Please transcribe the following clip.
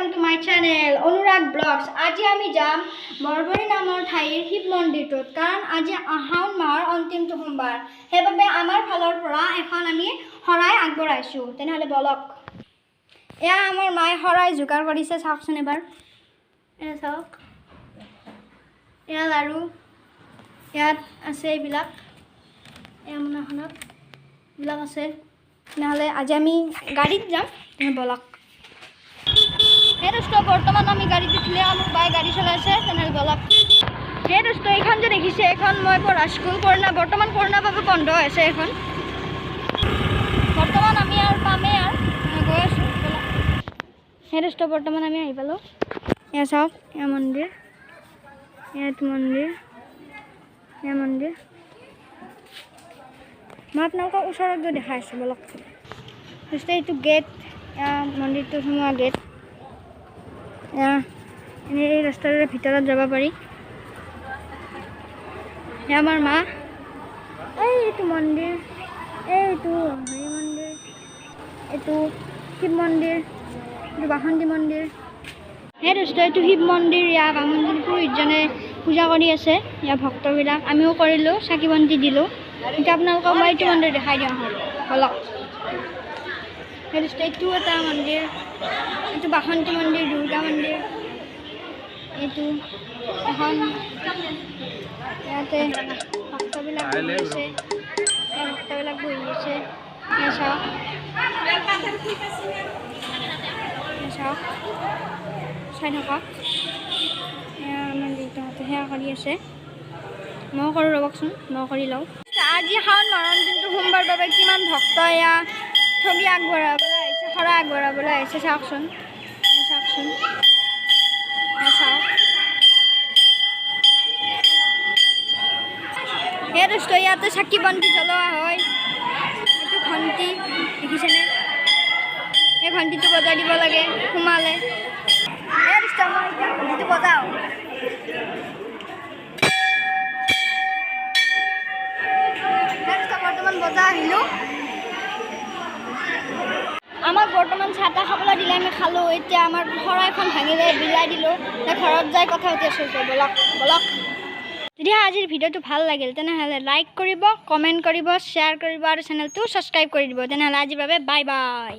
welcome to my channel Anurag Vlogs. আজি আমি যাম বৰবৰী নামৰ ঠাইৰ শিৱ মন্দিৰটোত কাৰণ আজি আহান মাহৰ অন্তিমটো সোমবাৰ সেইবাবে আমাৰ ফালৰ পৰা এখন আমি শৰাই আগবঢ়াইছো তেনেহলে বলক এয়া আমাৰ মাই শৰাই যোগাৰ কৰিছে চাওকচোন এবাৰ এয়া চাওক এয়া লাৰু ইয়াত আছে এইবিলাক এয়া মনাখনত বিলাক আছে নহলে আজি আমি গাড়ীত যাম তেনে বলক हे दोस्तों बर्तमान आमी गाड़ी उठिले आमुक बाय गाड़ी चलाइছে तेने बलक हे दोस्तों एखन जे देखिसे एखन মই পঢ়া স্কুল পঢ়না বৰ্তমান পঢ়না বাবে বন্ধ আছে এখন বৰ্তমান আমি আৰ পামে আৰ গৈ আছো हे दोस्तों বৰ্তমান আমি আহি পালো এয়া চাওক এয়া মন্দিৰ এয়াত মন্দিৰ এয়া মন্দিৰ মই আপোনালোকক ওচৰত গৈ দেখাইছো বলক दोस्तों এইটো গেট এয়া মন্দিৰটো সোমোৱা গেট এই ৰাস্তাৰ ভিতৰত যাব পাৰি আমাৰ মা এইটো মন্দিৰ এইটো হৰি মন্দিৰ এইটো শিৱ মন্দিৰ এইটো বাসন্তী মন্দিৰ হে দোস্ত এইটো শিৱ মন্দিৰ ইয়াক বামুণী পুৰোহিতজনে পূজা কৰি আছে ইয়াৰ ভক্তবিলাক আমিও কৰিলোঁ চাকি বন্তি দিলোঁ এতিয়া আপোনালোকক মই এইটো মন্দিৰ দেখাই দিওঁ বলক হে দোস্ত এইটো এটা মন্দিৰ এইটো বাসন্তী মন্দিৰ দুৰ্গা মন্দিৰ এইটো এখন ইয়াতে ভক্তবিলাক বহি আছে ভক্তবিলাক বহি আছে চাওক চাই থাকক মন্দিৰটো সেয়া কৰি আছে মই কৰোঁ ৰ'বকচোন মই কৰি লওঁ আজি শাওণ মাহৰ দিনটো সোমবাৰ বাবে কিমান ভক্ত এয়া ঠগি আগবঢ়াবলৈ আহিছে শৰাই আগবঢ়াবলৈ আহিছে চাওকচোন চাওকচোন চাওক সেই দোস্ত ইয়াতে চাকি বন্তি জ্বলোৱা হয় এইটো ঘণ্টি দেখিছেনে এই ঘণ্টিটো বজাই দিব লাগে সোমালে এই দোস্ত মই এতিয়া ঘণ্টিটো বজাওঁ বৰ্তমান বজা আহিলোঁ আমাক বৰ্তমান চাহ তাহ খাবলৈ দিলে আমি খালোঁ এতিয়া আমাৰ শৰাইখন ভাঙিলে বিলাই দিলোঁ ঘৰত যাই কথা পাতি আছোঁ বলক বলক যদি আজিৰ ভিডিঅ'টো ভাল লাগিল তেনেহ'লে লাইক কৰিব কমেণ্ট কৰিব শ্বেয়াৰ কৰিব আৰু চেনেলটো ছাবস্ক্ৰাইব কৰি দিব তেনেহ'লে আজিৰ বাবে বাই বাই